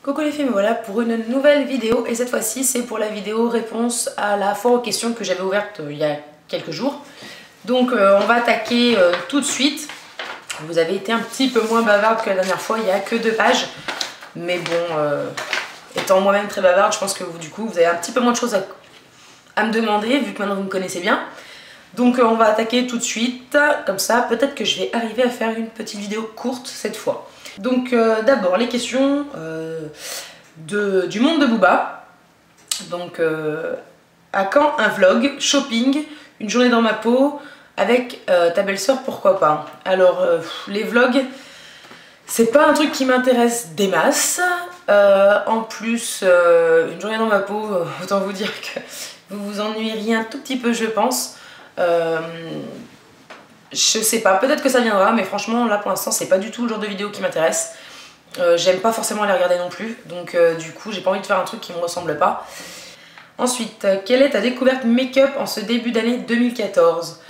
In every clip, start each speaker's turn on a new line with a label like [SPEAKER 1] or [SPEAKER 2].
[SPEAKER 1] Coucou les filles, me voilà pour une nouvelle vidéo et cette fois-ci c'est pour la vidéo réponse à la foire aux questions que j'avais ouverte il y a quelques jours. Donc on va attaquer tout de suite. Vous avez été un petit peu moins bavarde que la dernière fois, il n'y a que 2 pages. Mais bon, étant moi-même très bavarde, je pense que du coup vous avez un petit peu moins de choses à me demander vu que maintenant vous me connaissez bien. Donc on va attaquer tout de suite, comme ça peut-être que je vais arriver à faire une petite vidéo courte cette fois. Donc d'abord les questions du monde de Booba. Donc à quand un vlog, shopping, une journée dans ma peau, avec ta belle-sœur, pourquoi pas. Alors les vlogs, c'est pas un truc qui m'intéresse des masses. En plus, une journée dans ma peau, autant vous dire que vous vous ennuieriez un tout petit peu je pense. Je sais pas, peut-être que ça viendra, mais franchement là pour l'instant c'est pas du tout le genre de vidéo qui m'intéresse. J'aime pas forcément les regarder non plus, donc du coup j'ai pas envie de faire un truc qui me ressemble pas. Ensuite, quelle est ta découverte make-up en ce début d'année 2014?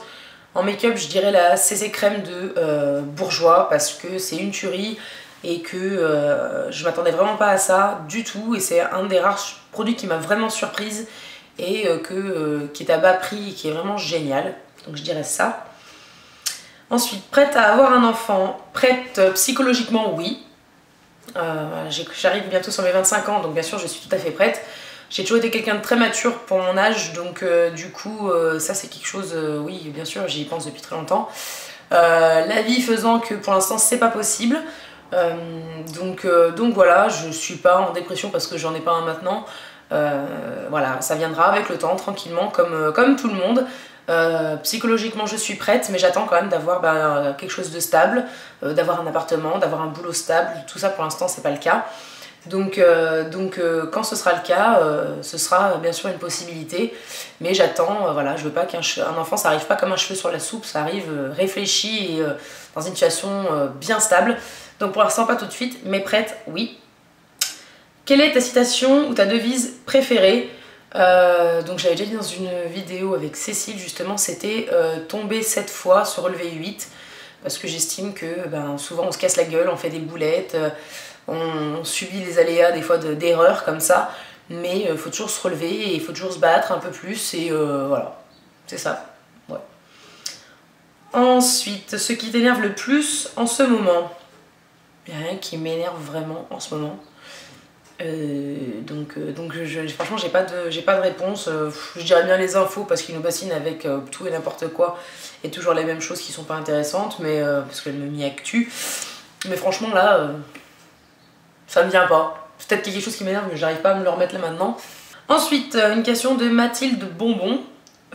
[SPEAKER 1] En make-up je dirais la CC crème de Bourjois parce que c'est une tuerie et que je m'attendais vraiment pas à ça du tout et c'est un des rares produits qui m'a vraiment surprise et qui est à bas prix et qui est vraiment génial, donc je dirais ça. Ensuite, prête à avoir un enfant? Prête psychologiquement, oui. J'arrive bientôt sur mes 25 ans, donc bien sûr je suis tout à fait prête. J'ai toujours été quelqu'un de très mature pour mon âge, donc du coup ça c'est quelque chose, oui bien sûr j'y pense depuis très longtemps. La vie faisant que pour l'instant c'est pas possible, donc voilà, je suis pas en dépression parce que j'en ai pas un maintenant. Voilà, ça viendra avec le temps, tranquillement, comme tout le monde. Psychologiquement je suis prête, mais j'attends quand même d'avoir quelque chose de stable, d'avoir un appartement, d'avoir un boulot stable. Tout ça pour l'instant c'est pas le cas. Donc quand ce sera le cas, ce sera bien sûr une possibilité, mais j'attends, voilà, je veux pas qu'un enfant ça arrive pas comme un cheveu sur la soupe, ça arrive réfléchi et dans une situation bien stable. Donc pour l'instant pas tout de suite, mais prête, oui. Quelle est ta citation ou ta devise préférée? Donc j'avais déjà dit dans une vidéo avec Cécile justement, c'était tomber 7 fois, se relever 8, parce que j'estime que souvent on se casse la gueule, on fait des boulettes, on subit les aléas des fois d'erreurs comme ça, mais il faut toujours se relever et il faut toujours se battre un peu plus et voilà, c'est ça. Ouais. Ensuite, ce qui t'énerve le plus en ce moment? Il n'y a rien qui m'énerve vraiment en ce moment. Franchement j'ai pas de réponse. Je dirais bien les infos parce qu'ils nous bassinent avec tout et n'importe quoi et toujours les mêmes choses qui sont pas intéressantes, mais parce qu'elles me m'y actuent. Mais franchement là ça me vient pas. Peut-être qu'il y a quelque chose qui m'énerve mais j'arrive pas à me le remettre là maintenant. Ensuite une question de Mathilde Bonbon.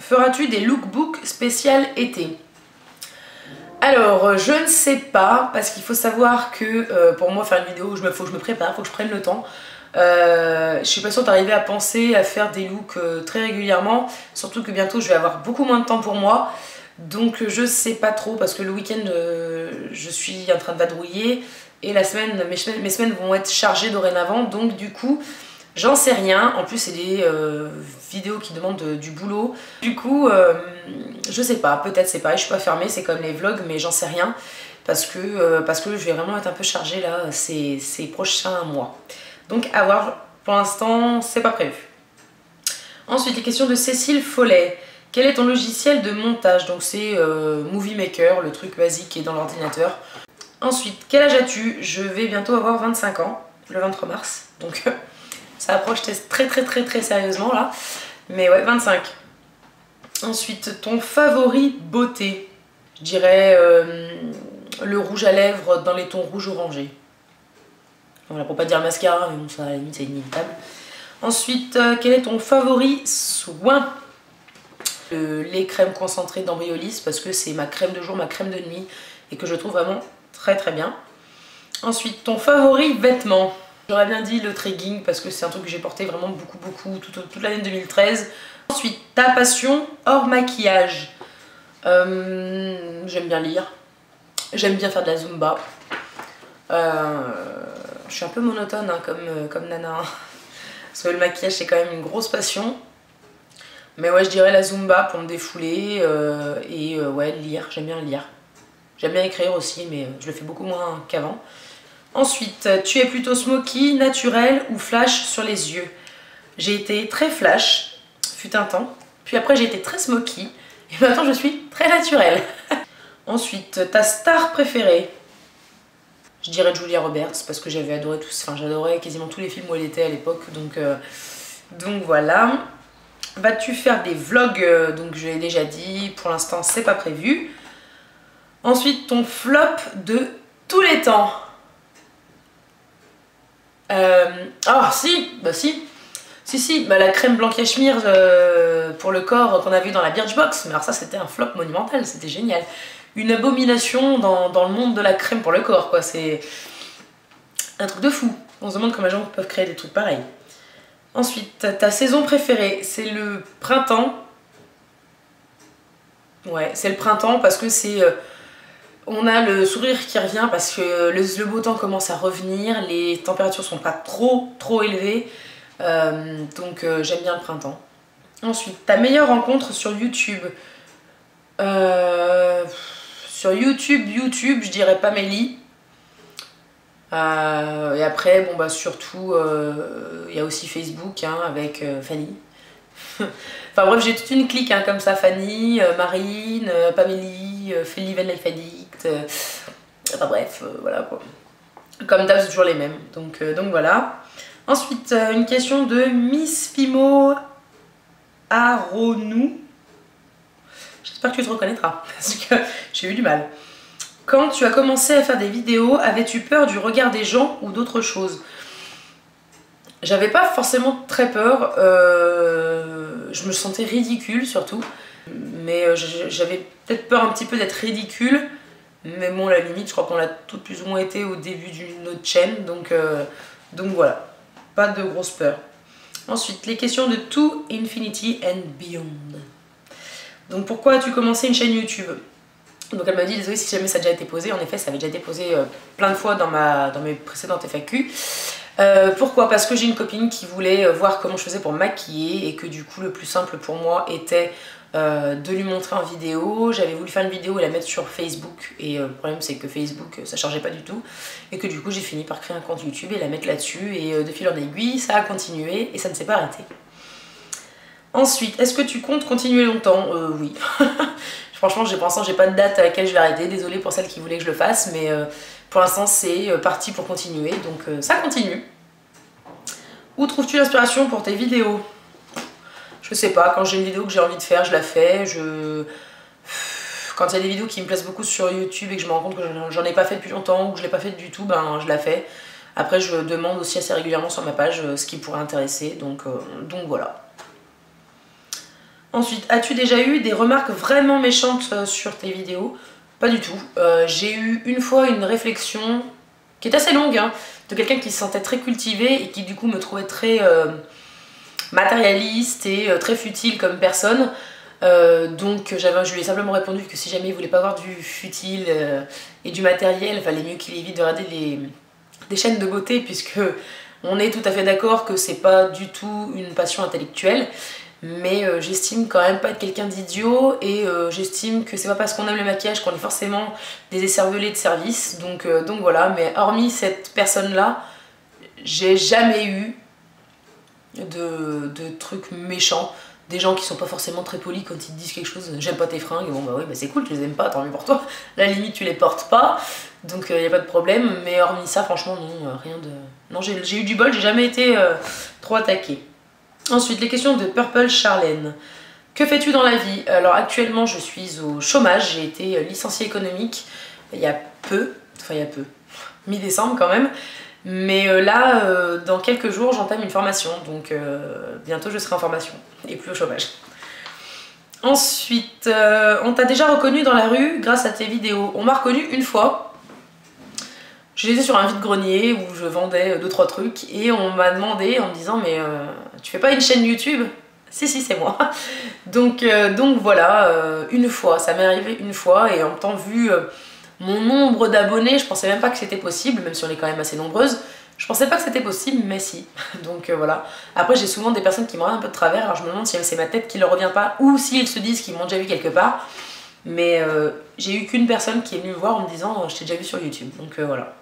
[SPEAKER 1] Feras-tu des lookbooks spécial été? Alors, je ne sais pas, parce qu'il faut savoir que pour moi faire une vidéo, faut que je me prépare, faut que je prenne le temps. Je suis pas sûre d'arriver à penser à faire des looks très régulièrement, surtout que bientôt je vais avoir beaucoup moins de temps pour moi. Donc je sais pas trop, parce que le week-end je suis en train de vadrouiller et la semaine, mes semaines vont être chargées dorénavant, donc du coup j'en sais rien. En plus c'est des vidéos qui demandent du boulot. Du coup je sais pas, peut-être c'est pareil, je suis pas fermée, c'est comme les vlogs, mais j'en sais rien. Parce que je vais vraiment être un peu chargée là ces prochains mois. Donc à voir, pour l'instant c'est pas prévu. Ensuite les questions de Cécile Follet. Quel est ton logiciel de montage? Donc c'est Movie Maker, le truc basique qui est dans l'ordinateur. Ensuite, quel âge as-tu? Je vais bientôt avoir 25 ans, le 23 mars. Donc ça approche très sérieusement là. Mais ouais, 25. Ensuite, ton favori beauté? Je dirais le rouge à lèvres dans les tons rouge orangé. Voilà, pour pas dire mascara, mais bon, ça à la limite c'est inévitable. Ensuite, quel est ton favori soin? Le lait crème concentré d'Embryolis, parce que c'est ma crème de jour, ma crème de nuit, et que je trouve vraiment très bien. Ensuite, ton favori vêtement? J'aurais bien dit le trekking, parce que c'est un truc que j'ai porté vraiment beaucoup toute l'année 2013. Ensuite, ta passion hors maquillage? J'aime bien lire, j'aime bien faire de la zumba. Je suis un peu monotone hein, comme nana, parce que le maquillage c'est quand même une grosse passion. Mais ouais, je dirais la zumba pour me défouler ouais, lire, j'aime bien lire. J'aime bien écrire aussi, mais je le fais beaucoup moins qu'avant. Ensuite, tu es plutôt smoky, naturel ou flash sur les yeux? J'ai été très flash, fut un temps. Puis après, j'ai été très smoky. Et maintenant, je suis très naturelle. Ensuite, ta star préférée? Je dirais Julia Roberts parce que j'avais adoré tous, enfin j'adorais quasiment tous les films où elle était à l'époque, donc voilà. Vas-tu faire des vlogs? Donc je l'ai déjà dit, pour l'instant c'est pas prévu. Ensuite, ton flop de tous les temps. Ah si, bah si. Si, bah, la crème blanc cachemire pour le corps qu'on a vu dans la Birchbox. Mais alors ça c'était un flop monumental, c'était génial. Une abomination dans le monde de la crème pour le corps, quoi. C'est un truc de fou. On se demande comment les gens peuvent créer des trucs pareils. Ensuite, ta saison préférée, c'est le printemps. Ouais, c'est le printemps parce que c'est... on a le sourire qui revient parce que le beau temps commence à revenir, les températures sont pas trop élevées. Donc j'aime bien le printemps. Ensuite, ta meilleure rencontre sur YouTube? Sur YouTube, je dirais Pamélie. Et après, bon bah surtout, il y a aussi Facebook hein, avec Fanny. Enfin bref, j'ai toute une clique hein, comme ça, Fanny, Marine, Pamélie, Feli Van Life Addict. Enfin bref, voilà quoi. Comme d'hab, c'est toujours les mêmes. Donc voilà. Ensuite, une question de Miss Fimo Aronou. J'espère que tu te reconnaîtras, parce que j'ai eu du mal. Quand tu as commencé à faire des vidéos, avais-tu peur du regard des gens ou d'autres choses? J'avais pas forcément très peur, je me sentais ridicule surtout, mais j'avais peut-être peur un petit peu d'être ridicule, mais bon, à la limite, je crois qu'on l'a toutes plus ou moins été au début d'une autre chaîne, donc voilà, pas de grosse peur. Ensuite, les questions de To Infinity and Beyond. Donc pourquoi as-tu commencé une chaîne YouTube? Donc elle m'a dit, désolé si jamais ça a déjà été posé, en effet ça avait déjà été posé plein de fois dans mes précédentes FAQ. Pourquoi? Parce que j'ai une copine qui voulait voir comment je faisais pour me maquiller et que du coup le plus simple pour moi était de lui montrer en vidéo. J'avais voulu faire une vidéo et la mettre sur Facebook et le problème c'est que Facebook ça chargeait pas du tout et que du coup j'ai fini par créer un compte YouTube et la mettre là-dessus et de fil en aiguille ça a continué et ça ne s'est pas arrêté. Ensuite, est-ce que tu comptes continuer longtemps? Oui. Franchement, pour l'instant, j'ai pas de date à laquelle je vais arrêter. Désolée pour celles qui voulaient que je le fasse, mais pour l'instant, c'est parti pour continuer. Donc, ça continue. Où trouves-tu l'inspiration pour tes vidéos? Je sais pas. Quand j'ai une vidéo que j'ai envie de faire, je la fais. Quand il y a des vidéos qui me plaisent beaucoup sur YouTube et que je me rends compte que j'en ai pas fait depuis longtemps ou que je l'ai pas fait du tout, ben je la fais. Après, je demande aussi assez régulièrement sur ma page ce qui pourrait intéresser. Donc voilà. Ensuite, as-tu déjà eu des remarques vraiment méchantes sur tes vidéos? Pas du tout. J'ai eu une fois une réflexion qui est assez longue, hein, de quelqu'un qui se sentait très cultivé et qui du coup me trouvait très matérialiste et très futile comme personne. Donc je lui ai simplement répondu que si jamais il voulait pas avoir du futile et du matériel, il fallait mieux qu'il évite de regarder des chaînes de beauté puisque on est tout à fait d'accord que c'est pas du tout une passion intellectuelle. Mais j'estime quand même pas être quelqu'un d'idiot et j'estime que c'est pas parce qu'on aime le maquillage qu'on est forcément des écervelés de service. Donc voilà, mais hormis cette personne-là, j'ai jamais eu de trucs méchants. Des gens qui sont pas forcément très polis quand ils te disent quelque chose, j'aime pas tes fringues, bon bah oui, bah c'est cool, tu les aimes pas, tant mieux pour toi. À la limite, tu les portes pas, donc y a pas de problème. Mais hormis ça, franchement, non, rien de... Non, j'ai eu du bol, j'ai jamais été trop attaquée. Ensuite, les questions de Purple Charlène. Que fais-tu dans la vie? Alors actuellement, je suis au chômage. J'ai été licenciée économique il y a peu, mi-décembre quand même. Mais là, dans quelques jours, j'entame une formation. Donc bientôt, je serai en formation et plus au chômage. Ensuite, on t'a déjà reconnu dans la rue grâce à tes vidéos. On m'a reconnu une fois. J'étais sur un vide-grenier où je vendais 2-3 trucs et on m'a demandé en me disant mais tu fais pas une chaîne YouTube? Si c'est moi. Donc voilà, une fois, ça m'est arrivé une fois et en temps vu mon nombre d'abonnés, je pensais même pas que c'était possible, même si on est quand même assez nombreuses, je pensais pas que c'était possible mais si. Donc voilà. Après j'ai souvent des personnes qui me regardent un peu de travers, alors je me demande si c'est ma tête qui leur revient pas ou s'ils se disent qu'ils m'ont déjà vu quelque part. Mais j'ai eu qu'une personne qui est venue me voir en me disant je t'ai déjà vu sur YouTube, donc voilà.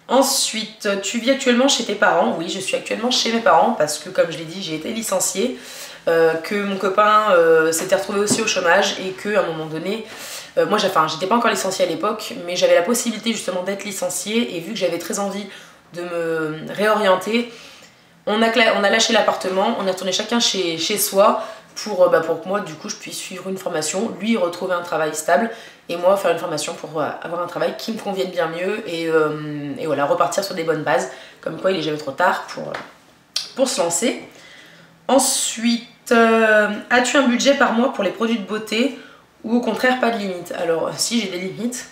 [SPEAKER 1] Ensuite, tu vis actuellement chez tes parents? Oui, je suis actuellement chez mes parents parce que comme je l'ai dit, j'ai été licenciée, que mon copain s'était retrouvé aussi au chômage et qu'à un moment donné, moi j'étais pas encore licenciée à l'époque, mais j'avais la possibilité justement d'être licenciée et vu que j'avais très envie de me réorienter, on a lâché l'appartement, on est retourné chacun chez soi pour que moi du coup je puisse suivre une formation, lui retrouver un travail stable et moi faire une formation pour avoir un travail qui me convienne bien mieux et voilà, repartir sur des bonnes bases, comme quoi il est jamais trop tard pour se lancer. Ensuite, as-tu un budget par mois pour les produits de beauté ou au contraire pas de limite? Alors si, j'ai des limites,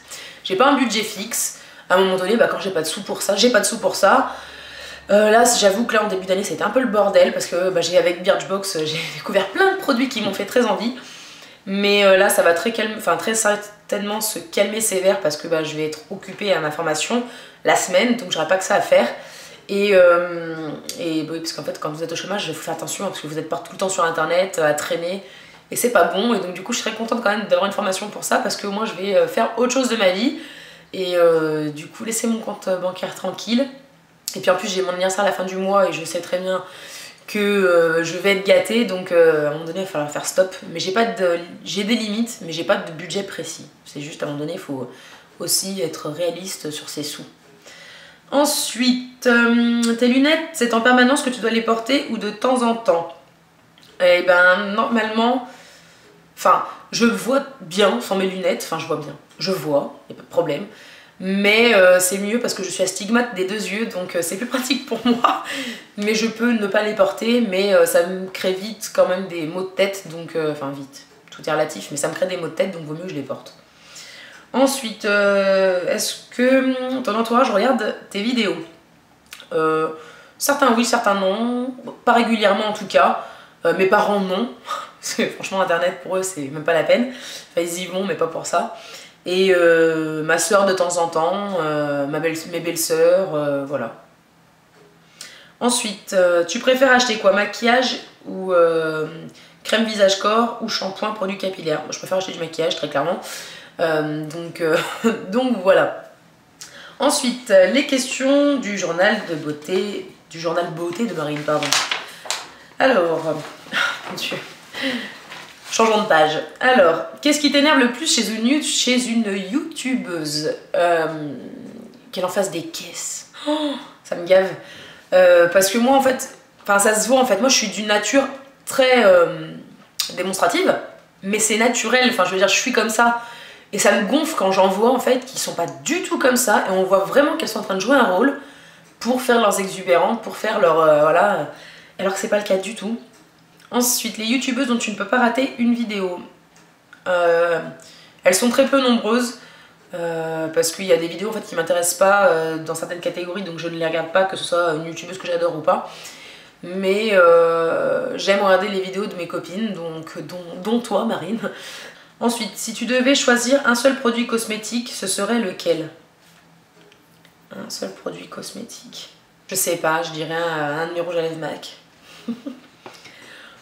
[SPEAKER 1] j'ai pas un budget fixe, à un moment donné quand j'ai pas de sous pour ça, j'ai pas de sous pour ça. Là j'avoue que là en début d'année c'était un peu le bordel parce que avec Birchbox j'ai découvert plein de produits qui m'ont fait très envie. Mais là ça va très certainement se calmer sévère parce que je vais être occupée à ma formation la semaine, donc j'aurai pas que ça à faire. Et oui, parce qu'en fait quand vous êtes au chômage il faut faire attention parce que vous êtes pas tout le temps sur internet à traîner et c'est pas bon. Et donc du coup je serais contente quand même d'avoir une formation pour ça parce que moi je vais faire autre chose de ma vie et du coup laisser mon compte bancaire tranquille. Et puis en plus j'ai mon anniversaire à la fin du mois et je sais très bien que je vais être gâtée, donc à un moment donné il va falloir faire stop. Mais j'ai des limites, mais j'ai pas de budget précis. C'est juste à un moment donné il faut aussi être réaliste sur ses sous. Ensuite, tes lunettes, c'est en permanence que tu dois les porter ou de temps en temps? Eh ben normalement, je vois bien sans mes lunettes, je vois bien, je vois, y a pas de problème. Mais c'est mieux parce que je suis astigmate des deux yeux, donc c'est plus pratique pour moi. Mais je peux ne pas les porter, mais ça me crée vite quand même des maux de tête, donc vite, tout est relatif, mais ça me crée des maux de tête, donc vaut mieux que je les porte. Ensuite, est-ce que ton entourage regarde tes vidéos? Certains oui, certains non, pas régulièrement en tout cas. Mes parents non, parce que franchement internet pour eux c'est même pas la peine. Ils y vont mais pas pour ça. Et ma soeur de temps en temps, mes belles-sœurs, voilà. Ensuite, tu préfères acheter quoi? Maquillage ou crème visage corps ou shampoing produit capillaire? Moi, je préfère acheter du maquillage très clairement. Donc voilà. Ensuite, les questions du journal de beauté, de Marine, pardon. Alors, mon Dieu. Changeons de page. Alors, qu'est-ce qui t'énerve le plus chez une youtubeuse? Qu'elle en fasse des caisses. Oh, ça me gave. Parce que moi, en fait, ça se voit, en fait. Moi, je suis d'une nature très démonstrative, mais c'est naturel. Je veux dire, je suis comme ça. Et ça me gonfle quand j'en vois, en fait, qui sont pas du tout comme ça. Et on voit vraiment qu'elles sont en train de jouer un rôle pour faire leurs exubérantes, pour faire leur... voilà. Alors que c'est pas le cas du tout. Ensuite, les youtubeuses dont tu ne peux pas rater une vidéo. Elles sont très peu nombreuses parce qu'il y a des vidéos en fait, qui ne m'intéressent pas dans certaines catégories, donc je ne les regarde pas, que ce soit une youtubeuse que j'adore ou pas. Mais j'aime regarder les vidéos de mes copines, dont toi Marine. Ensuite, si tu devais choisir un seul produit cosmétique, ce serait lequel? Un seul produit cosmétique. Je sais pas, je dirais un de mes rouges à lèvres MAC.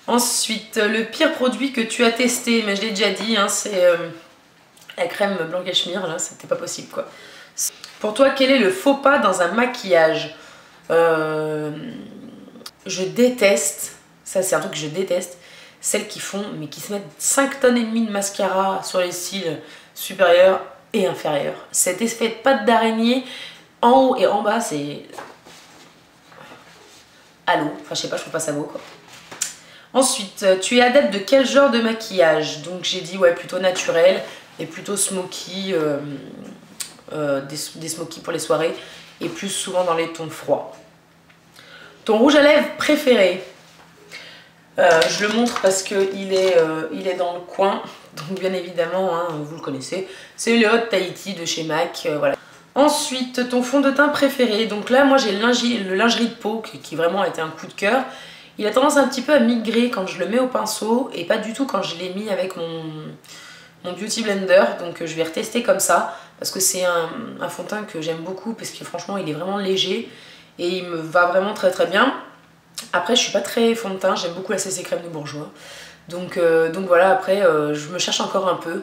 [SPEAKER 1] Ensuite, le pire produit que tu as testé, mais je l'ai déjà dit, hein, c'est la crème Blanc-Cachemire, là, c'était pas possible quoi. Pour toi, quel est le faux pas dans un maquillage? Je déteste, ça c'est un truc que je déteste, celles qui se mettent 5 tonnes et demie de mascara sur les cils supérieurs et inférieurs. Cet effet de pâte d'araignée en haut et en bas, c'est... Allô, je sais pas, je trouve pas ça beau quoi. Ensuite, tu es adepte de quel genre de maquillage? Donc j'ai dit ouais, plutôt naturel et plutôt smoky, des smoky pour les soirées et plus souvent dans les tons froids. Ton rouge à lèvres préféré? Je le montre parce qu'il est dans le coin, donc bien évidemment, hein, vous le connaissez. C'est le Hot Tahiti de chez MAC, voilà. Ensuite, ton fond de teint préféré? Donc là, moi j'ai le lingerie de peau qui vraiment a été un coup de cœur. Il a tendance un petit peu à migrer quand je le mets au pinceau et pas du tout quand je l'ai mis avec mon Beauty Blender. Donc je vais retester comme ça parce que c'est un fond de teint que j'aime beaucoup parce que franchement il est vraiment léger et il me va vraiment très très bien. Après je suis pas très fond de teint, j'aime beaucoup la CC Crème de Bourjois. Donc voilà, après je me cherche encore un peu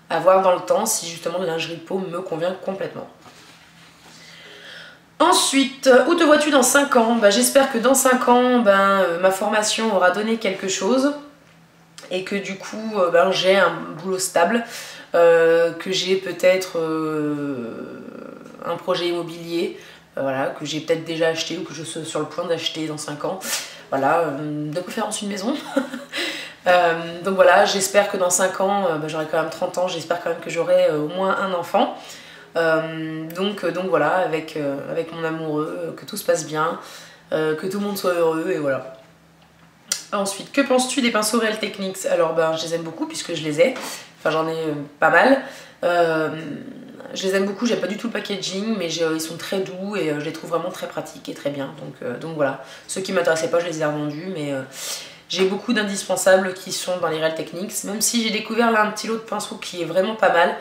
[SPEAKER 1] à voir dans le temps si justement le lingerie de peau me convient complètement. Ensuite, où te vois-tu dans 5 ans? J'espère que dans 5 ans, ma formation aura donné quelque chose et que du coup, j'ai un boulot stable, que j'ai peut-être un projet immobilier, voilà, que j'ai peut-être déjà acheté ou que je suis sur le point d'acheter dans 5 ans. Voilà, de préférence une maison. Donc voilà, j'espère que dans 5 ans, j'aurai quand même 30 ans, j'espère quand même que j'aurai au moins un enfant. Donc voilà, avec mon amoureux, que tout se passe bien, que tout le monde soit heureux, et voilà. Ensuite, que penses-tu des pinceaux Real Techniques? Alors je les aime beaucoup puisque je les ai, enfin j'en ai pas mal. Je les aime beaucoup, j'aime pas du tout le packaging, mais ils sont très doux et je les trouve vraiment très pratiques et très bien. Donc voilà, ceux qui m'intéressaient pas, je les ai revendus, mais j'ai beaucoup d'indispensables qui sont dans les Real Techniques, même si j'ai découvert là un petit lot de pinceaux qui est vraiment pas mal.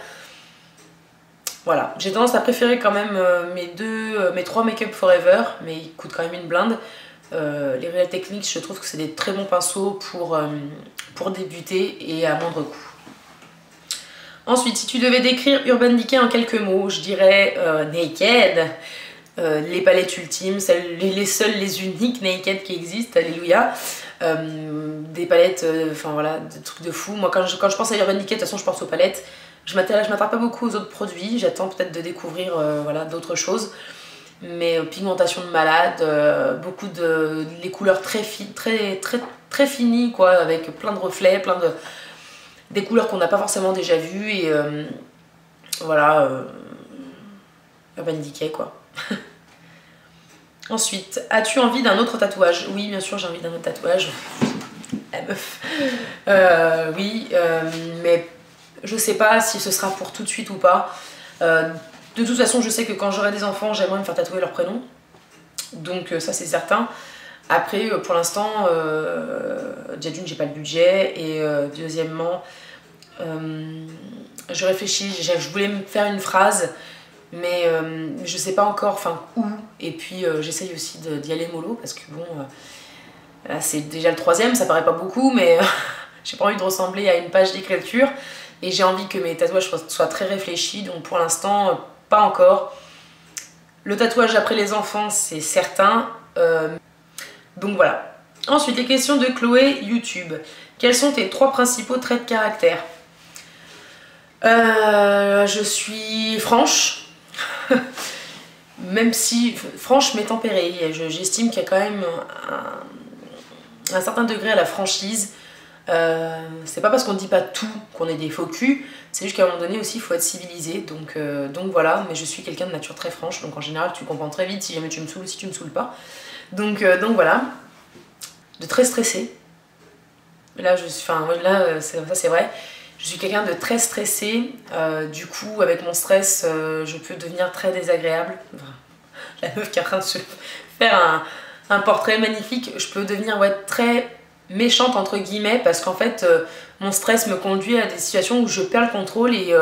[SPEAKER 1] Voilà, j'ai tendance à préférer quand même mes 3 Make Up Forever, mais ils coûtent quand même une blinde. Les Real Techniques, je trouve que c'est des très bons pinceaux pour débuter et à moindre coût. Ensuite, si tu devais décrire Urban Decay en quelques mots, je dirais Naked, les palettes ultimes, les seules, les uniques Naked qui existent, alléluia. Des palettes, enfin voilà, des trucs de fou. Moi quand je pense à Urban Decay, de toute façon je pense aux palettes. Je m'attarde pas beaucoup aux autres produits, j'attends peut-être de découvrir voilà, d'autres choses. Mais pigmentation de malade, beaucoup de... les couleurs très finies quoi, avec plein de reflets, des couleurs qu'on n'a pas forcément déjà vues et voilà, Urban Decay quoi. Ensuite, as-tu envie d'un autre tatouage? Oui, bien sûr, j'ai envie d'un autre tatouage. La meuf. Oui, mais je sais pas si ce sera pour tout de suite ou pas. De toute façon, je sais que quand j'aurai des enfants, j'aimerais me faire tatouer leur prénom. Donc ça, c'est certain. Après, pour l'instant, déjà d'une, j'ai pas le budget. Et deuxièmement, je réfléchis. Je voulais me faire une phrase, mais je sais pas encore où. Et puis, j'essaye aussi d'y aller mollo, parce que bon, là, c'est déjà le 3e, ça paraît pas beaucoup, mais j'ai pas envie de ressembler à une page d'écriture. Et j'ai envie que mes tatouages soient très réfléchis, donc pour l'instant, pas encore. Le tatouage après les enfants, c'est certain. Donc voilà. Ensuite, les questions de Chloé YouTube. Quels sont tes 3 principaux traits de caractère? Je suis franche. Même si, franche mais tempérée. J'estime qu'il y a quand même un certain degré à la franchise. C'est pas parce qu'on dit pas tout qu'on est des faux culs, c'est juste qu'à un moment donné aussi il faut être civilisé, donc voilà. Mais je suis quelqu'un de nature très franche, donc en général tu comprends très vite si jamais tu me saoules, si tu me saoules pas, donc voilà. De très stressé, là ça c'est vrai, je suis quelqu'un de très stressé, du coup avec mon stress je peux devenir très désagréable. La meuf qui est en train de se faire un portrait magnifique, je peux devenir très méchante entre guillemets, parce qu'en fait mon stress me conduit à des situations où je perds le contrôle et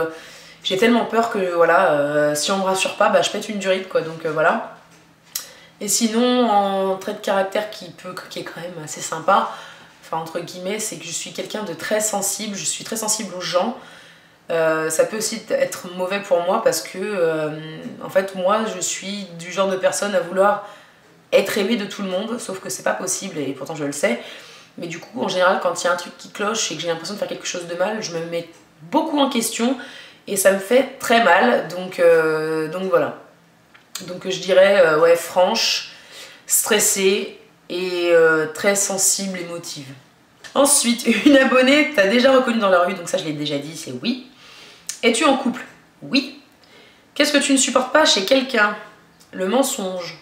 [SPEAKER 1] j'ai tellement peur que voilà, si on me rassure pas, je pète une durite quoi, donc voilà. Et sinon, en trait de caractère qui est quand même assez sympa, enfin entre guillemets, c'est que je suis quelqu'un de très sensible, je suis très sensible aux gens. Ça peut aussi être mauvais pour moi parce que en fait moi je suis du genre de personne à vouloir être aimée de tout le monde, sauf que c'est pas possible et pourtant je le sais. Mais du coup, en général, quand il y a un truc qui cloche et que j'ai l'impression de faire quelque chose de mal, je me mets beaucoup en question et ça me fait très mal. Donc voilà. Donc je dirais, ouais, franche, stressée et très sensible, émotive. Ensuite, une abonnée t'as déjà reconnue dans la rue, donc ça je l'ai déjà dit, c'est oui. Es-tu en couple? Oui. Qu'est-ce que tu ne supportes pas chez quelqu'un? Le mensonge.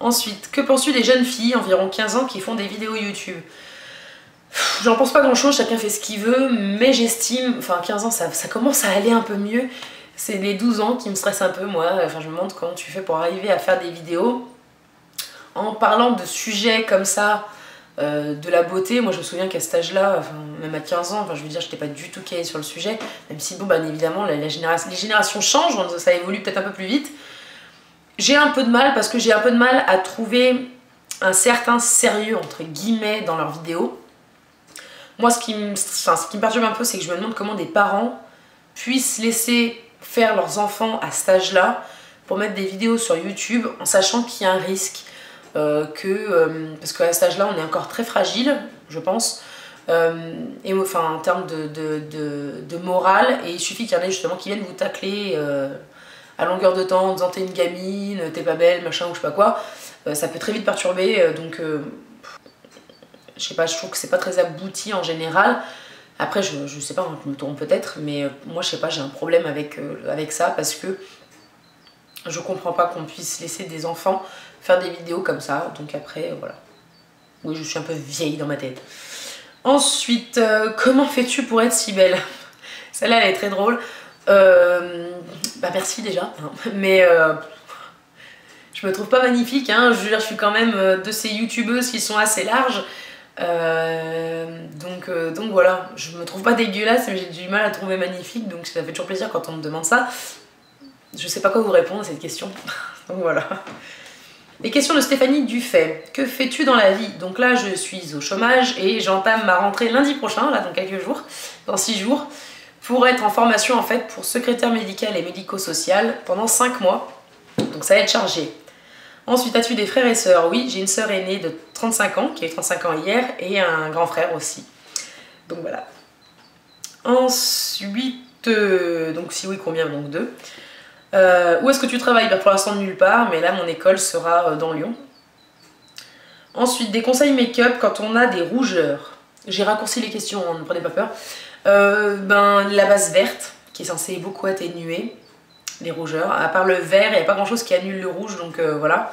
[SPEAKER 1] Ensuite, que penses-tu des jeunes filles, environ 15 ans, qui font des vidéos YouTube? J'en pense pas grand-chose, chacun fait ce qu'il veut, mais j'estime, enfin 15 ans, ça commence à aller un peu mieux. C'est les 12 ans qui me stressent un peu, moi. Enfin, je me demande comment tu fais pour arriver à faire des vidéos en parlant de sujets comme ça, de la beauté. Moi, je me souviens qu'à cet âge-là, enfin, même à 15 ans, enfin, je veux dire, j'étais pas du tout calée sur le sujet, même si, bon, bien évidemment, les générations changent, donc ça évolue peut-être un peu plus vite. J'ai un peu de mal parce que j'ai un peu de mal à trouver un certain sérieux entre guillemets dans leurs vidéos. Moi ce qui me perturbe un peu, c'est que je me demande comment des parents puissent laisser faire leurs enfants à cet âge-là pour mettre des vidéos sur YouTube en sachant qu'il y a un risque parce qu'à cet âge-là, on est encore très fragile, je pense, et enfin en termes de morale, et il suffit qu'il y en ait justement qui viennent vous tacler à longueur de temps en disant t'es une gamine, t'es pas belle, machin ou je sais pas quoi, ça peut très vite perturber, donc je sais pas, je trouve que c'est pas très abouti en général. Après je sais pas, je me trompe peut-être, mais moi je sais pas, j'ai un problème avec ça parce que je comprends pas qu'on puisse laisser des enfants faire des vidéos comme ça, donc après voilà. Oui, je suis un peu vieille dans ma tête. Ensuite, comment fais-tu pour être si belle? Celle-là elle est très drôle. Bah merci déjà, mais je me trouve pas magnifique, hein. Je veux dire, je suis quand même de ces youtubeuses qui sont assez larges. Donc voilà, je me trouve pas dégueulasse, mais j'ai du mal à trouver magnifique, donc ça fait toujours plaisir quand on me demande ça. Je sais pas quoi vous répondre à cette question. Donc voilà. Les questions de Stéphanie Dufay. Que fais-tu dans la vie? Donc là, je suis au chômage et j'entame ma rentrée lundi prochain, là dans quelques jours, dans 6 jours, pour être en formation en fait pour secrétaire médicale et médico-social pendant 5 mois. Donc ça va être chargé. Ensuite, as-tu des frères et sœurs? Oui, j'ai une sœur aînée de 35 ans, qui a eu 35 ans hier, et un grand frère aussi. Donc voilà. Ensuite, donc si oui, combien? Donc 2. Où est-ce que tu travailles? Bah, pour l'instant nulle part, mais là mon école sera dans Lyon. Ensuite, des conseils make-up quand on a des rougeurs. J'ai raccourci les questions, ne prenez pas peur. La base verte, qui est censée beaucoup atténuer les rougeurs. À part le vert, il n'y a pas grand chose qui annule le rouge, donc voilà.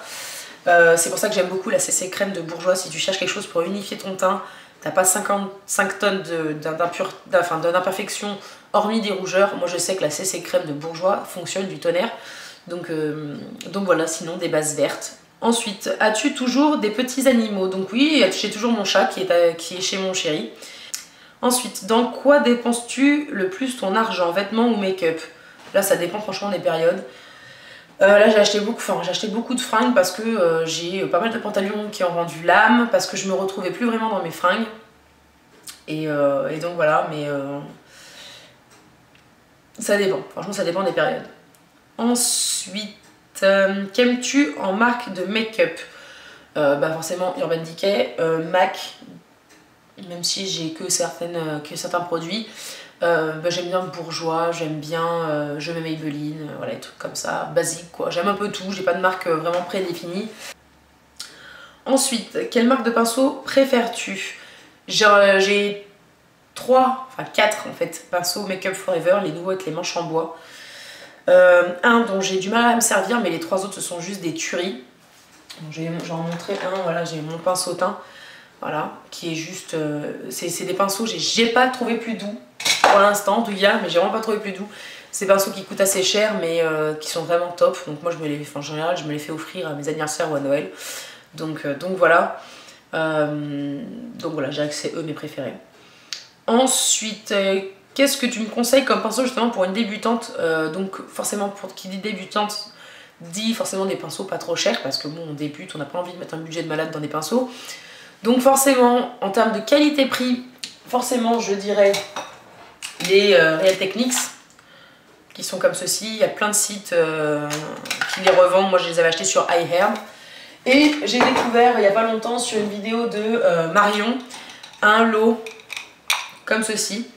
[SPEAKER 1] C'est pour ça que j'aime beaucoup la CC crème de Bourjois. Si tu cherches quelque chose pour unifier ton teint, t'as pas 55 tonnes d'imperfections hormis des rougeurs. Moi je sais que la CC crème de Bourjois fonctionne du tonnerre. Donc voilà, sinon des bases vertes. Ensuite, as-tu toujours des petits animaux? Donc oui, j'ai toujours mon chat qui est chez mon chéri. Ensuite, dans quoi dépenses-tu le plus ton argent? Vêtements ou make-up? Là ça dépend franchement des périodes. Là j'ai acheté beaucoup de fringues parce que j'ai pas mal de pantalons qui ont rendu l'âme, parce que je me retrouvais plus vraiment dans mes fringues. Et donc voilà, mais ça dépend, franchement ça dépend des périodes. Ensuite, qu'aimes-tu en marque de make-up? Forcément Urban Decay, MAC, même si j'ai que certains produits. J'aime bien Bourjois, j'aime bien je mets Maybelline, voilà, des trucs comme ça, basique quoi. J'aime un peu tout, j'ai pas de marque vraiment prédéfinie. Ensuite, quelle marque de pinceau préfères-tu? J'ai 4 en fait pinceaux Make Up Forever, les nouveaux avec les manches en bois. Un dont j'ai du mal à me servir, mais les 3 autres ce sont juste des tueries. J'en montrer un, voilà, j'ai mon pinceau teint, voilà, qui est juste, c'est des pinceaux, j'ai pas trouvé plus doux pour l'instant, en tout cas, mais j'ai vraiment pas trouvé plus doux. Ces pinceaux qui coûtent assez cher, mais qui sont vraiment top. Donc moi, en général, je me les fais offrir à mes anniversaires ou à Noël. Donc voilà. Donc voilà, je dirais que c'est eux mes préférés. Ensuite, qu'est-ce que tu me conseilles comme pinceau justement pour une débutante? Donc forcément, pour qui dit débutante, dit forcément des pinceaux pas trop chers, parce que bon, on débute, on n'a pas envie de mettre un budget de malade dans des pinceaux. Donc forcément, en termes de qualité-prix, forcément, je dirais les Real Techniques, qui sont comme ceci. Il y a plein de sites qui les revendent. Moi, je les avais achetés sur iHerb. Et j'ai découvert il n'y a pas longtemps sur une vidéo de Marion un lot comme ceci.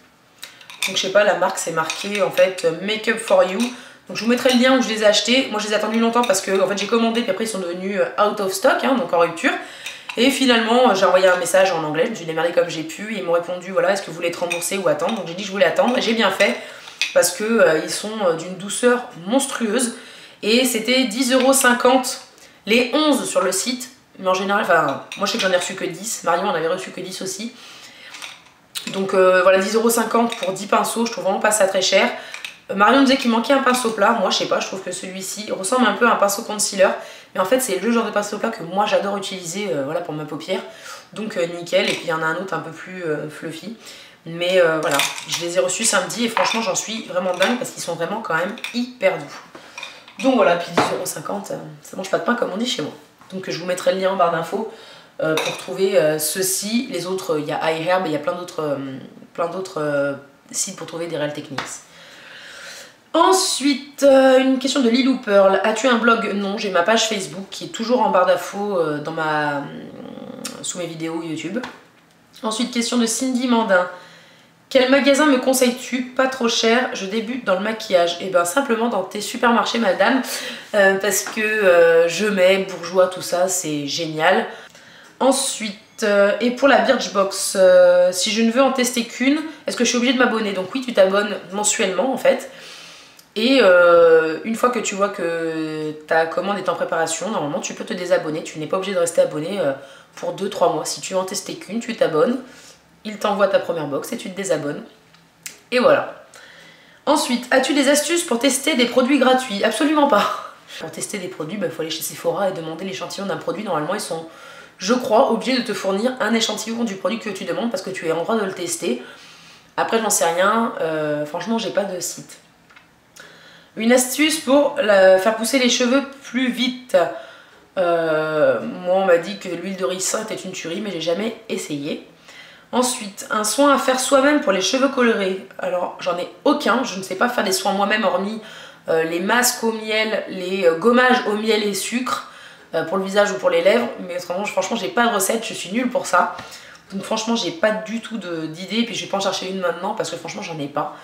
[SPEAKER 1] Donc je sais pas, la marque c'est marqué en fait Make Up For You. Donc je vous mettrai le lien où je les ai achetés. Moi je les ai attendus longtemps parce que en fait j'ai commandé puis après ils sont devenus out of stock, hein, donc en rupture. Et finalement j'ai envoyé un message en anglais, je me suis démerdée comme j'ai pu et ils m'ont répondu voilà, est-ce que vous voulez être remboursé ou attendre. Donc j'ai dit je voulais attendre et j'ai bien fait parce que ils sont d'une douceur monstrueuse. Et c'était 10,50 € les 11 sur le site. Mais en général, enfin moi je sais que j'en ai reçu que 10, Marion en avait reçu que 10 aussi. Donc voilà, 10,50 € pour 10 pinceaux, je trouve vraiment pas ça très cher. Marion me disait qu'il manquait un pinceau plat. Moi je sais pas, je trouve que celui-ci ressemble un peu à un pinceau concealer. Mais en fait c'est le genre de pinceau plat que moi j'adore utiliser voilà, pour ma paupière. Donc nickel, et puis il y en a un autre un peu plus fluffy. Mais voilà, je les ai reçus samedi et franchement j'en suis vraiment dingue parce qu'ils sont vraiment quand même hyper doux. Donc voilà, puis 10,50 €, ça mange pas de pain comme on dit chez moi. Donc je vous mettrai le lien en barre d'infos pour trouver ceux-ci. Les autres, il y a iHerb et il y a plein d'autres sites pour trouver des Real Techniques. Ensuite, une question de Lilou Pearl. As-tu un blog? Non, j'ai ma page Facebook qui est toujours en barre d'infos sous mes vidéos YouTube. Ensuite, question de Cindy Mandin. Quel magasin me conseilles-tu? Pas trop cher, je débute dans le maquillage. Et bien simplement dans tes supermarchés, madame, parce que je mets bourgeois, tout ça, c'est génial. Ensuite, et pour la Birchbox, si je ne veux en tester qu'une, est-ce que je suis obligée de m'abonner? Donc oui, tu t'abonnes mensuellement en fait. Et une fois que tu vois que ta commande est en préparation, normalement tu peux te désabonner. Tu n'es pas obligé de rester abonné pour 2-3 mois. Si tu veux en tester qu'une, tu t'abonnes. Il t'envoie ta première box et tu te désabonnes. Et voilà. Ensuite, as-tu des astuces pour tester des produits gratuits? Absolument pas. Pour tester des produits, il faut aller chez Sephora et demander l'échantillon d'un produit. Normalement, ils sont, je crois, obligés de te fournir un échantillon du produit que tu demandes parce que tu es en droit de le tester. Après, j'en sais rien. Franchement, j'ai pas de site. Une astuce pour faire pousser les cheveux plus vite. Moi, on m'a dit que l'huile de ricin était une tuerie, mais j'ai jamais essayé. Ensuite, un soin à faire soi-même pour les cheveux colorés. Alors, j'en ai aucun, je ne sais pas faire des soins moi-même hormis les masques au miel, les gommages au miel et sucre pour le visage ou pour les lèvres. Mais franchement, j'ai pas de recette, je suis nulle pour ça. Donc franchement, j'ai pas du tout d'idée, et puis je vais pas en chercher une maintenant parce que franchement, j'en ai pas.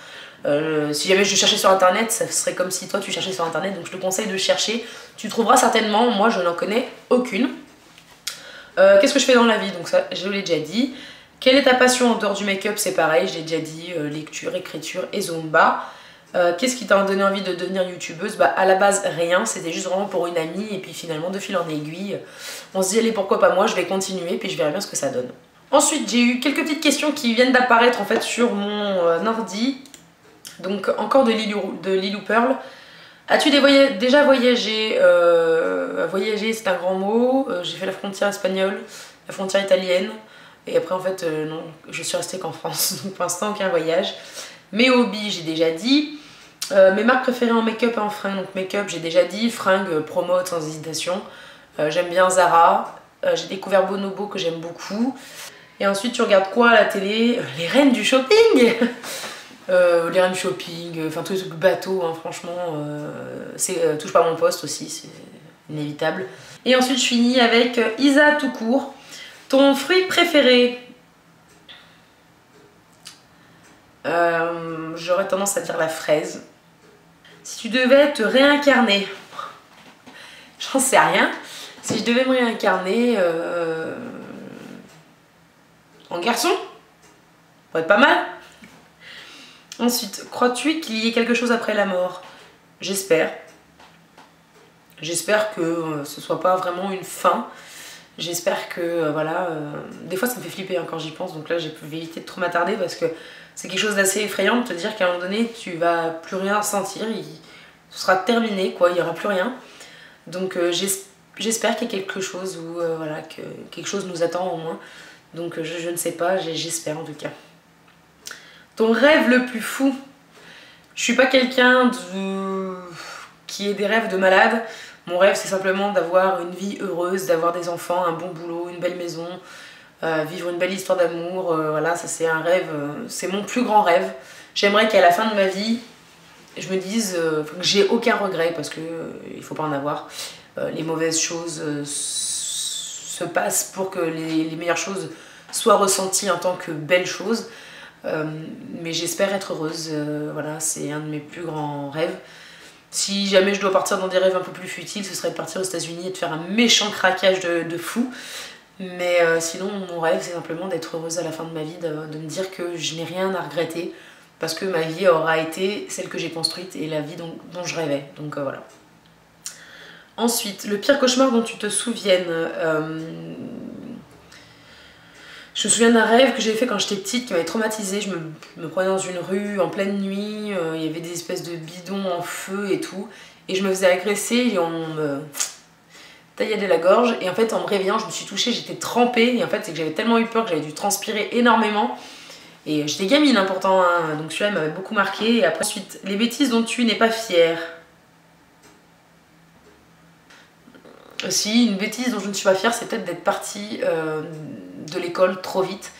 [SPEAKER 1] Si jamais je cherchais sur internet, ça serait comme si toi tu cherchais sur internet, donc je te conseille de chercher. Tu trouveras certainement, moi je n'en connais aucune. Qu'est-ce que je fais dans la vie? Donc ça, je l'ai déjà dit. Quelle est ta passion en dehors du make-up? C'est pareil, j'ai déjà dit, lecture, écriture et zumba. Qu'est-ce qui t'a donné envie de devenir youtubeuse? Bah à la base rien, c'était juste vraiment pour une amie et puis finalement de fil en aiguille, on se dit allez pourquoi pas moi, je vais continuer puis je verrai bien ce que ça donne. Ensuite j'ai eu quelques petites questions qui viennent d'apparaître en fait sur mon ordi. Donc encore de Lilou Pearl. As-tu déjà voyagé? Voyager c'est un grand mot, j'ai fait la frontière espagnole, la frontière italienne. Et après en fait non, je suis restée qu'en France, donc pour l'instant aucun voyage. Mes hobbies j'ai déjà dit. Mes marques préférées en make-up et en fringues, donc make-up j'ai déjà dit, fringues promote sans hésitation. J'aime bien Zara, j'ai découvert Bonobo que j'aime beaucoup. Et ensuite tu regardes quoi à la télé? Les reines du shopping. Les reines du shopping, enfin tous les trucs bateaux, hein, franchement, touche pas mon poste aussi, c'est inévitable. Et ensuite je finis avec Isa tout court. Ton fruit préféré? J'aurais tendance à dire la fraise. Si tu devais te réincarner, j'en sais rien. Si je devais me réincarner en garçon, ça pourrait être pas mal. Ensuite, crois-tu qu'il y ait quelque chose après la mort? J'espère. J'espère que ce soit pas vraiment une fin. J'espère que, voilà, des fois ça me fait flipper hein, quand j'y pense, donc là j'ai pu éviter de trop m'attarder parce que c'est quelque chose d'assez effrayant de te dire qu'à un moment donné tu vas plus rien sentir, ce sera terminé quoi, il n'y aura plus rien. Donc j'espère qu'il y a quelque chose où, voilà, que quelque chose nous attend au moins. Donc je ne sais pas, j'espère en tout cas. Ton rêve le plus fou? Je suis pas quelqu'un qui ait des rêves de malade. Mon rêve c'est simplement d'avoir une vie heureuse, d'avoir des enfants, un bon boulot, une belle maison, vivre une belle histoire d'amour. Voilà, ça c'est un rêve, c'est mon plus grand rêve. J'aimerais qu'à la fin de ma vie, je me dise que j'ai aucun regret parce que il faut pas en avoir. Les mauvaises choses se passent pour que les meilleures choses soient ressenties en tant que belles choses. Mais j'espère être heureuse, voilà, c'est un de mes plus grands rêves. Si jamais je dois partir dans des rêves un peu plus futiles, ce serait de partir aux États-Unis et de faire un méchant craquage de fou. Mais sinon, mon rêve, c'est simplement d'être heureuse à la fin de ma vie, de me dire que je n'ai rien à regretter, parce que ma vie aura été celle que j'ai construite et la vie dont je rêvais. Donc voilà. Ensuite, le pire cauchemar dont tu te souviennes. Je me souviens d'un rêve que j'ai fait quand j'étais petite qui m'avait traumatisée. Je me prenais dans une rue en pleine nuit, il y avait des espèces de bidons en feu et tout. Et je me faisais agresser et on me tailladait la gorge. Et en fait, en me réveillant, je me suis touchée, j'étais trempée. Et en fait, c'est que j'avais tellement eu peur que j'avais dû transpirer énormément. Et j'étais gamine hein, pourtant, hein. Donc celui-là m'avait beaucoup marqué. Et après, ensuite, les bêtises dont tu n'es pas fière. Si, une bêtise dont je ne suis pas fière, c'est peut-être d'être partie de l'école trop vite.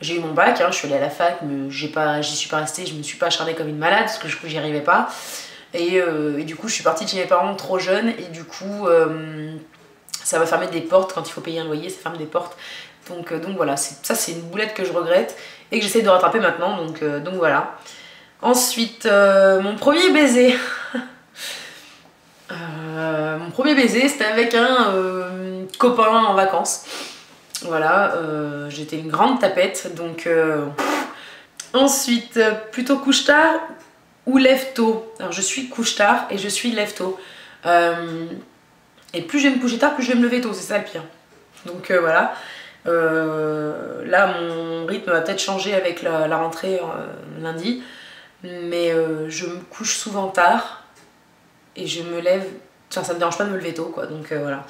[SPEAKER 1] J'ai eu mon bac, hein, je suis allée à la fac, mais j'y suis pas restée, je me suis pas acharnée comme une malade parce que j'y arrivais pas. Et du coup je suis partie de chez mes parents trop jeune et du coup ça va fermer des portes quand il faut payer un loyer, ça ferme des portes. Donc voilà, ça c'est une boulette que je regrette et que j'essaie de rattraper maintenant, donc voilà. Ensuite, mon premier baiser. Mon premier baiser c'était avec un copain en vacances. Voilà, j'étais une grande tapette, donc... Ensuite, plutôt couche-tard ou lève-tôt. Alors je suis couche-tard et je suis lève-tôt. Et plus je vais me coucher tard, plus je vais me lever tôt, c'est ça le pire. Donc voilà. Là mon rythme va peut-être changer avec la rentrée lundi. Mais je me couche souvent tard et je me lève... Enfin ça me dérange pas de me lever tôt quoi, donc voilà.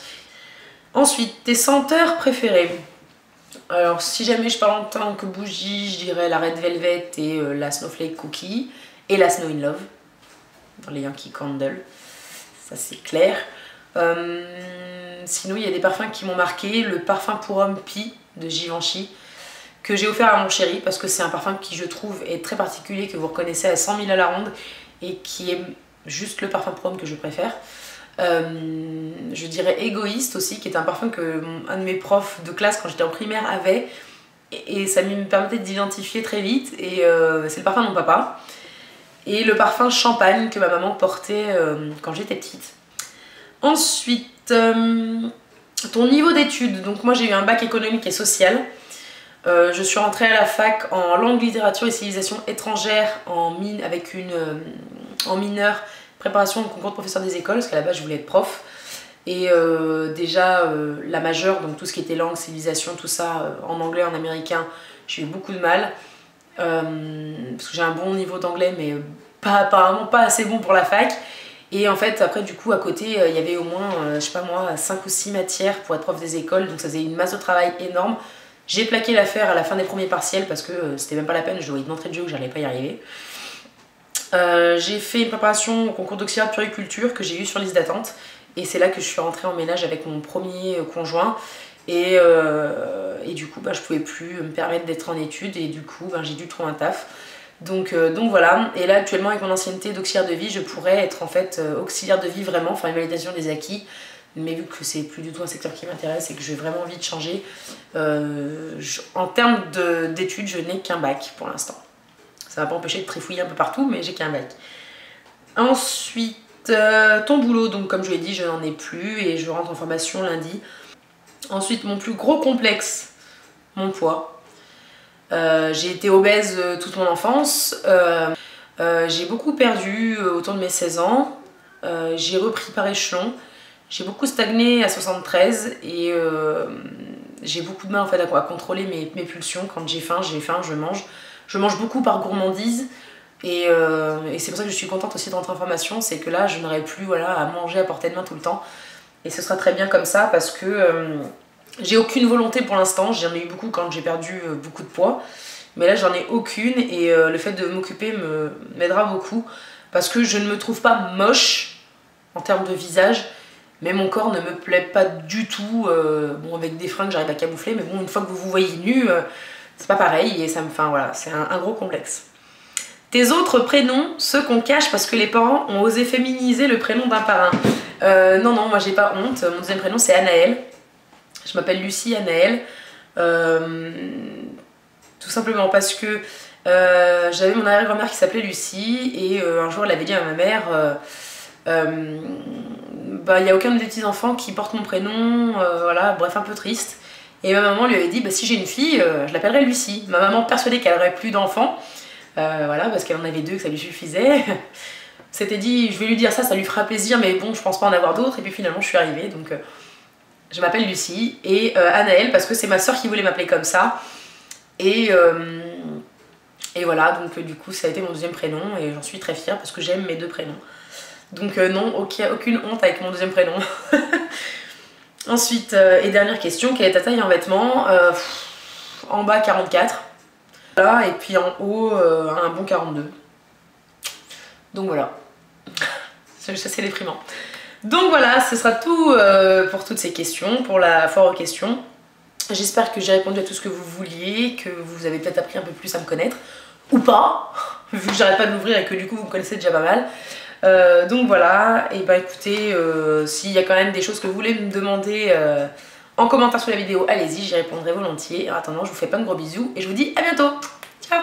[SPEAKER 1] Ensuite, tes senteurs préférées. Alors si jamais je parle en tant que bougie, je dirais la Red Velvet et la Snowflake Cookie et la Snow in Love dans les Yankee Candle, ça c'est clair. Sinon il y a des parfums qui m'ont marqué, le parfum pour homme Pi de Givenchy que j'ai offert à mon chéri parce que c'est un parfum qui je trouve est très particulier, que vous reconnaissez à 100 000 à la ronde et qui est juste le parfum pour homme que je préfère. Je dirais Égoïste aussi, qui est un parfum que un de mes profs de classe quand j'étais en primaire avait et ça me permettait d'identifier très vite et c'est le parfum de mon papa. Et le parfum Champagne que ma maman portait quand j'étais petite. Ensuite, ton niveau d'études. Donc moi j'ai eu un bac économique et social. Je suis rentrée à la fac en langue, littérature et civilisation étrangère avec en mineur préparation au concours de professeur des écoles, parce qu'à la base je voulais être prof. Et déjà la majeure, donc tout ce qui était langue, civilisation, tout ça, en anglais, en américain, j'ai eu beaucoup de mal. Parce que j'ai un bon niveau d'anglais, mais apparemment pas assez bon pour la fac. Et en fait, après du coup, à côté, il y avait au moins, je sais pas moi, 5 ou 6 matières pour être prof des écoles, donc ça faisait une masse de travail énorme. J'ai plaqué l'affaire à la fin des premiers partiels parce que c'était même pas la peine, je voyais d'entrée de jeu que j'allais pas y arriver. J'ai fait une préparation au concours d'auxiliaire de puriculture que j'ai eu sur liste d'attente et c'est là que je suis rentrée en ménage avec mon premier conjoint et du coup je pouvais plus me permettre d'être en études et du coup j'ai dû trouver un taf. Donc voilà, et là actuellement avec mon ancienneté d'auxiliaire de vie je pourrais être en fait auxiliaire de vie vraiment, faire une validation des acquis, mais vu que c'est plus du tout un secteur qui m'intéresse et que j'ai vraiment envie de changer, en termes d'études je n'ai qu'un bac pour l'instant. Ça va pas empêcher de trifouiller un peu partout, mais j'ai qu'un bac. Ensuite, ton boulot, donc comme je l'ai dit, je n'en ai plus et je rentre en formation lundi. Ensuite, mon plus gros complexe, mon poids. J'ai été obèse toute mon enfance. J'ai beaucoup perdu autour de mes 16 ans. J'ai repris par échelon. J'ai beaucoup stagné à 73 et j'ai beaucoup de mal en fait à contrôler mes pulsions. Quand j'ai faim, je mange. Je mange beaucoup par gourmandise et c'est pour ça que je suis contente aussi de rentrer en formation, c'est que là je n'aurai plus voilà, à manger à portée de main tout le temps et ce sera très bien comme ça parce que j'ai aucune volonté pour l'instant, j'en ai eu beaucoup quand j'ai perdu beaucoup de poids, mais là j'en ai aucune et le fait de m'occuper m'aidera beaucoup parce que je ne me trouve pas moche en termes de visage, mais mon corps ne me plaît pas du tout, bon avec des fringues j'arrive à camoufler, mais bon une fois que vous vous voyez nue, c'est pas pareil et ça me fait, voilà, c'est un gros complexe. Tes autres prénoms, ceux qu'on cache parce que les parents ont osé féminiser le prénom d'un parrain. Non, moi j'ai pas honte, mon deuxième prénom c'est Anaël. Je m'appelle Lucie Anaël. Tout simplement parce que j'avais mon arrière-grand-mère qui s'appelait Lucie et un jour elle avait dit à ma mère il n'y a aucun des petits enfants qui porte mon prénom, voilà, bref, un peu triste. Et ma maman lui avait dit si j'ai une fille, je l'appellerai Lucie. Ma maman persuadée qu'elle n'aurait plus d'enfants, voilà, parce qu'elle en avait 2, que ça lui suffisait. S'était dit je vais lui dire ça lui fera plaisir, mais bon, je pense pas en avoir d'autres. Et puis finalement, je suis arrivée, donc je m'appelle Lucie. Et Anaël, parce que c'est ma soeur qui voulait m'appeler comme ça. Et voilà, donc du coup, ça a été mon deuxième prénom et j'en suis très fière parce que j'aime mes 2 prénoms. Donc non, aucune honte avec mon deuxième prénom. Ensuite, et dernière question, quelle est ta taille en vêtements? En bas 44, voilà, et puis en haut un bon 42. Donc voilà, ça c'est déprimant. Donc voilà, ce sera tout pour toutes ces questions, pour la foire aux questions. J'espère que j'ai répondu à tout ce que vous vouliez, que vous avez peut-être appris un peu plus à me connaître, ou pas, vu que j'arrête pas de m'ouvrir et que du coup vous me connaissez déjà pas mal. Donc voilà, et bah écoutez, s'il y a quand même des choses que vous voulez me demander en commentaire sous la vidéo, allez-y, j'y répondrai volontiers. En attendant, je vous fais plein de gros bisous et je vous dis à bientôt. Ciao!